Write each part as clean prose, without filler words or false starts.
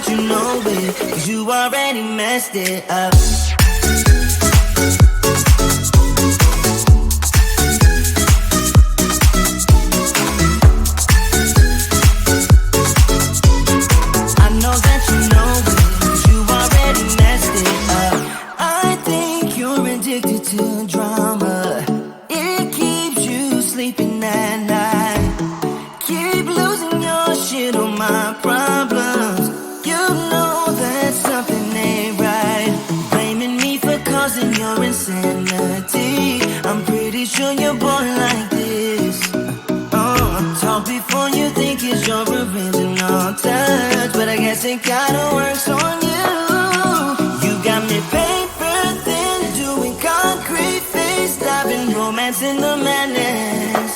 that you know it, 'cause you already messed it up. I know that you know it, 'cause you already messed it up. I think you're addicted to drama. It keeps you sleeping at night. Keep losing your shit on my problems. You know that something ain't right. Blaming me for causing your insanity. I'm pretty sure you're born like this. Talk before you think it's your original touch, but I guess it kinda works on you. You got me paper thin, doing concrete face, diving romance in the madness.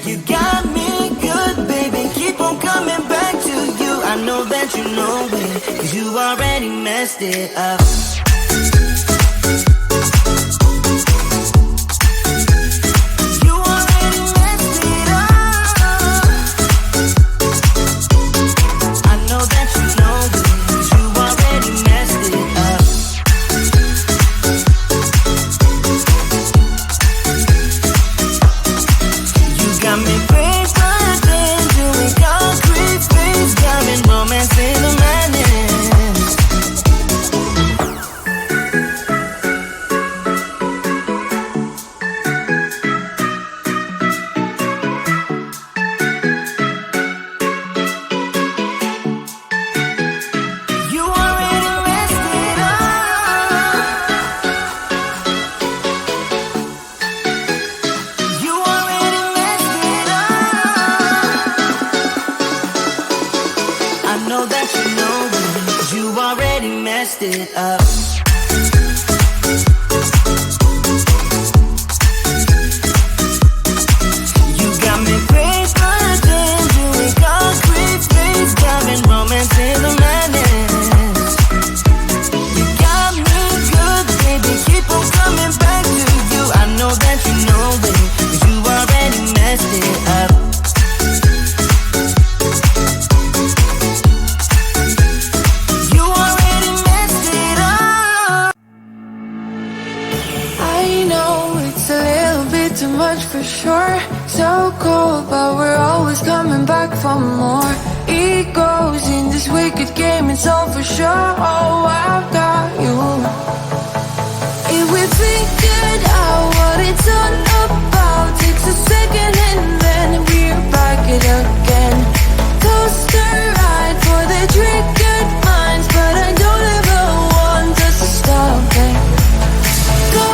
You got me good, baby, keep on coming back to you. I know that you know it, 'cause you already messed it up. You already messed it up. I know that you know it, 'cause you already messed it up. You got me paper thin, doing concrete face, diving romance in the madness. You already messed it up. You already messed it up. I know that you know it, 'cause you already messed it up. You got me paper thin, doing concrete face, diving romance in the madness. You got me good, baby, keep on coming back to you. I know that you know it, 'cause you already messed it up. You already messed it up. I know it's a little bit too much for sure. So cold, but we're always coming back for more. Egos in this wicked game, it's all for sure. Oh, I've got you. If we figured out what it's all about, takes a second and then we're back it again. Coaster ride for the triggered minds, but I don't ever want us to stop it. Go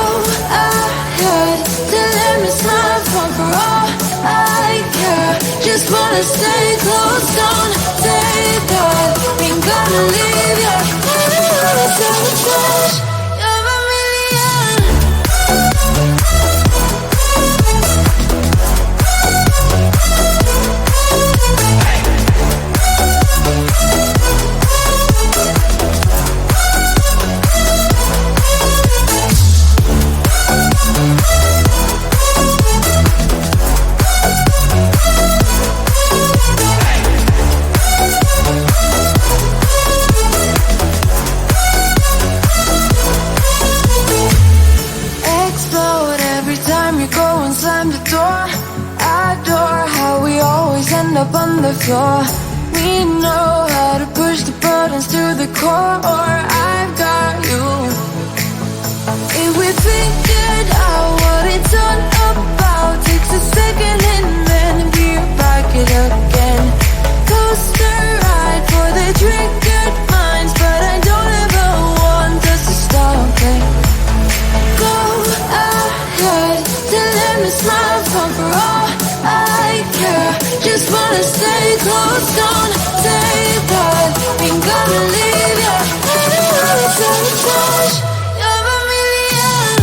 ahead, then let me smile for all I care. Just wanna stay close, don't take that. Ain't gonna leave you. Sabotage, you're a million. Explode every time you go and slam the door. Adore how we always end up on the floor. We know how to push the buttons to the core. I've got you. If we figured out what it's all about, takes a second and then we're back it again. Coaster ride for the triggered minds, but I don't ever want us to stop it. Go ahead, then let me smile for all I care. Just wanna stay close, don't take that. Ain't gonna leave you. Sabotage, you're a million.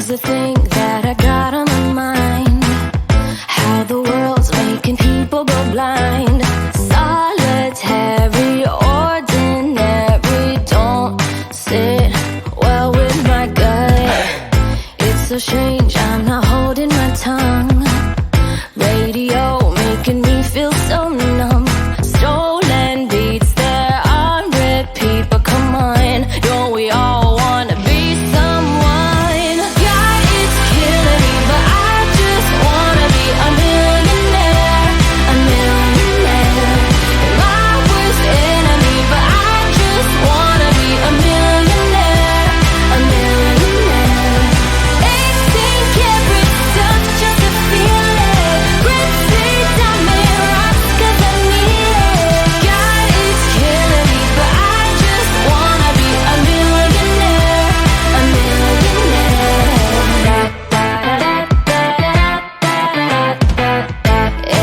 Here's the thing that I got on my mind: how the world's making people go blind. Solitary, ordinary, don't sit well with my gut. It's so strange, I'm not holding my tongue. Radio making me feel so numb. Stolen beats, they're on repeat, but come on, don't we all wanna be someone? God, it's killing me, but I just wanna be a millionaire, a millionaire. My worst enemy, but I just wanna be a millionaire, a millionaire. 18 karat stuff just to feel it. Gritty diamond rocks 'cause I need it. God, it's killing me, but I just wanna be a millionaire, a millionaire.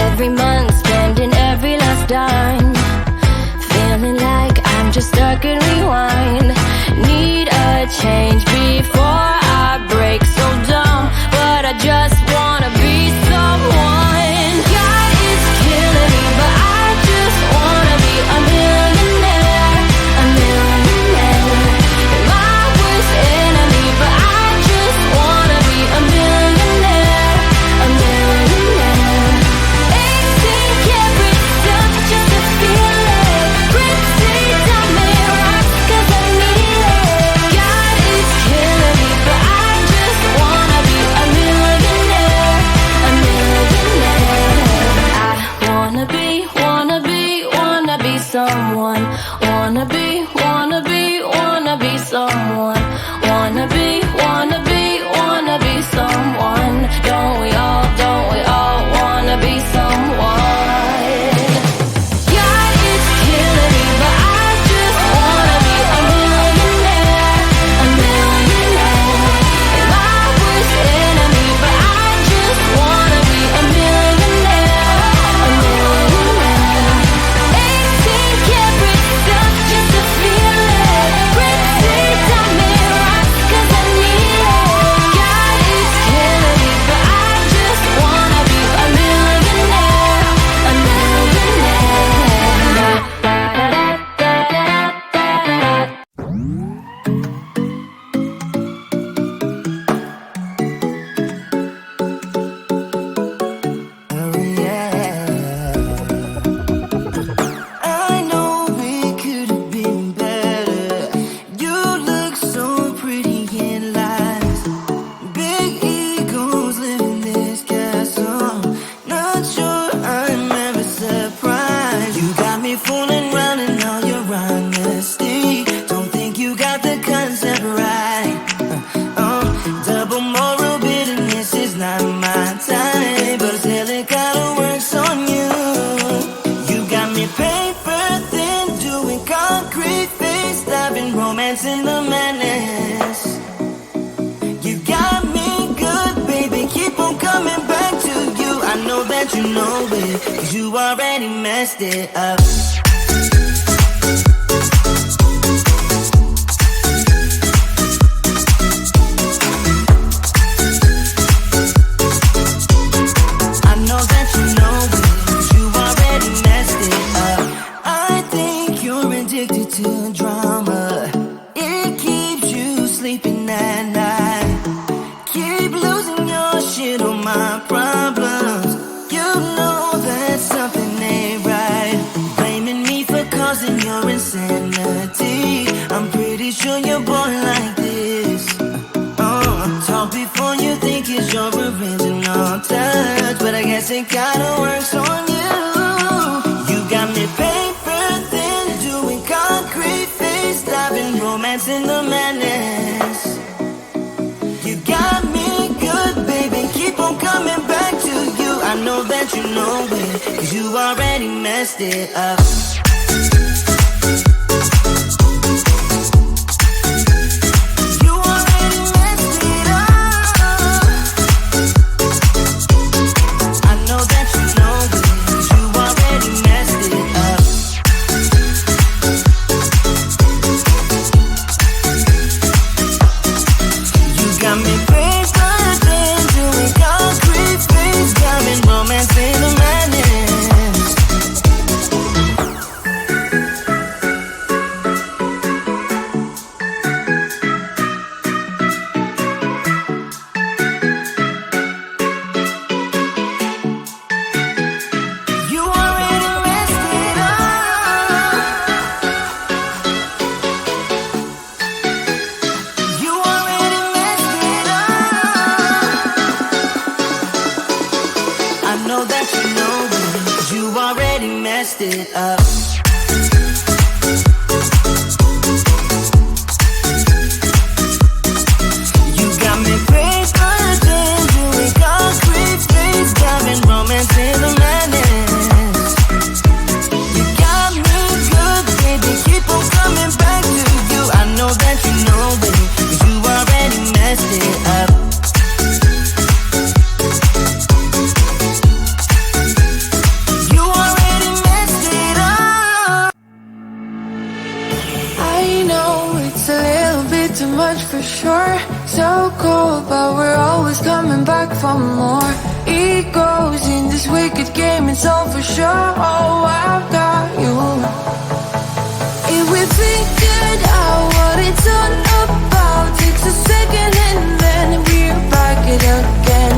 Every month, spending every last dime, feeling like I'm just stuck in rewind. Need a change before I break. So dumb, but I just wanna be someone. God, it's killing me, but I just wanna be a millionaire, a millionaire. My worst enemy, but I just wanna be a millionaire, a millionaire. 18 karat stuff just to feel it. Gritty diamond rocks 'cause I need it. God, it's killing me, but I just wanna be a millionaire, a millionaire. I wanna be someone. Wanna be someone. Wanna be someone. Don't we all wanna be someone? God, it's killing me, but I just wanna be a millionaire, a millionaire. My worst enemy, but I just wanna be a millionaire, a millionaire. 18 karat stuff just to feel it. Gritty diamond rocks 'cause I need it. God, it's killing me, but I just wanna be a millionaire, a millionaire. Oh yeah, I know we could have been better. You look so pretty in lies. Big egos live in this castle. Not sure I'm ever surprised. You got me fooling around in all your honesty. Don't think you got the concept right. Double moral bitterness is not my type, but it's hell it kinda works on you. You got me paper thin, doing concrete face, stopping romance in the madness. You got me good, baby, keep on coming back to you. I know that you know it, 'cause you already messed it up. I know that you know it, 'cause you already messed it up. I think you're addicted to drama. It keeps you sleeping at night. Keep losing your shit on my problems. You know that something ain't right. Blaming me for causing your insanity. I'm pretty sure you're born like this. Talk before you think it's your original touch, but I guess it kinda works on you. You got me paper thin, doing concrete face, stopping romance in the madness. You got me good, baby, keep on coming back to you. I know that you know it, 'cause you already messed it up. You already messed it up. I know that you know it, 'cause you already messed it up. You got me crazy. messed it up. You got me pretending, doing concrete things, having romance in the madness. You got me good, baby, keep on coming back to you. I know that you know, baby, 'cause you already messed it up. You already messed it up. I know it's a little bit too much for sure. So cold, but we're always coming back for more. Egos in this wicked game, it's all for sure. Oh, I've got you. If we figured out what it's all about, takes a second and then we're back it again.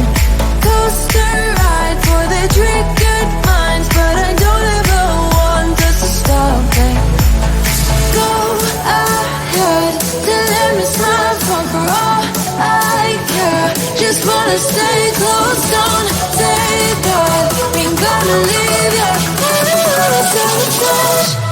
Coaster ride for the triggered minds, but I don't ever want us to stop it. Go ahead, to let me smile for all I care. Just wanna stay close, don't say that. Ain't gonna leave ya, I don't wanna sabotage.